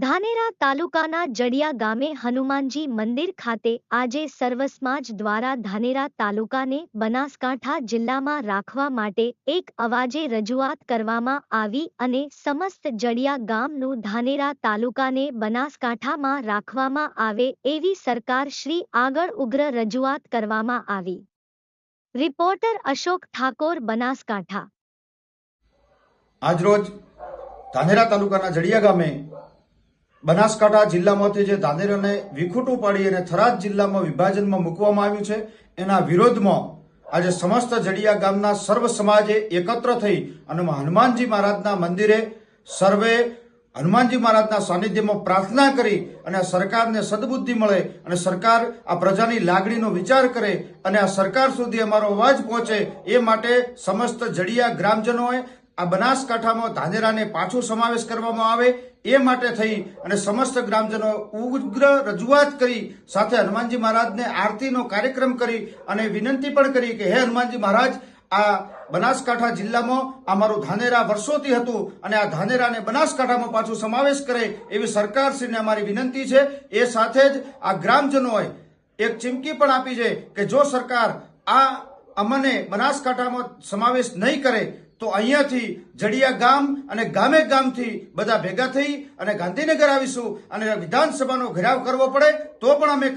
ધાનેરા તાલુકાના જડિયા ગામે હનુમાનજી મંદિર ખાતે આજે સર્વ સમાજ દ્વારા ધાનેરા તાલુકાને બનાસકાંઠા જિલ્લામાં રાખવા માટે એક અવાજે રજૂઆત કરવામાં આવી અને સમસ્ત જડિયા ગામનું ધાનેરા તાલુકાને બનાસકાંઠામાં રાખવામાં આવે એવી સરકાર શ્રી આગળ ઉગ્ર રજૂઆત કરવામાં આવી। રિપોર્ટર અશોક ઠાકોર, બનાસકાંઠા। આજરોજ ધાનેરા તાલુકાના જડિયા ગામે બનાસકાંઠા જિલ્લામાંથી જે ધાનેરાને વિખૂટું પાડી અને થરાદ જિલ્લામાં વિભાજનમાં મૂકવામાં આવ્યું છે એના વિરોધમાં આજે સમસ્ત જડિયા ગામના સર્વ સમાજે એકત્ર થઈ અને હનુમાનજી મહારાજના મંદિરે સર્વે હનુમાનજી મહારાજના સાનિધ્યમાં પ્રાર્થના કરી અને સરકારને સદબુદ્ધિ મળે અને સરકાર આ પ્રજાની લાગણીનો વિચાર કરે અને આ સરકાર સુધી અમારો અવાજ પહોંચે એ માટે સમસ્ત જડિયા ગ્રામજનોએ આ બનાસકાંઠામાં ધાનેરાને પાછો સમાવેશ કરવામાં આવે એ માટે થઈ અને સમસ્ત ગ્રામજનો ઉગ્ર રજૂઆત કરી સાથે હનુમાનજી મહારાજને આરતીનો કાર્યક્રમ કરી અને વિનંતી પણ કરી કે હે હનુમાનજી મહારાજ, આ બનાસકાંઠા જિલ્લામાં અમારું ધાનેરા વર્ષોથી હતું અને આ ધાનેરાને બનાસકાંઠામાં પાછું સમાવેશ કરે એવી સરકારશ્રીને અમારી વિનંતી છે। એ સાથે જ આ ગ્રામજનોએ એક ચીમકી પણ આપી છે કે જો સરકાર આ અમને બનાસકાંઠામાં સમાવેશ નહીં કરે તો અહીંયાથી જડિયા ગામ અને ગામે ગામથી બધા ભેગા થઈ અને ગાંધીનગર આવીશું અને વિધાનસભાનો ઘેરાવ કરવો પડે તો પણ અમે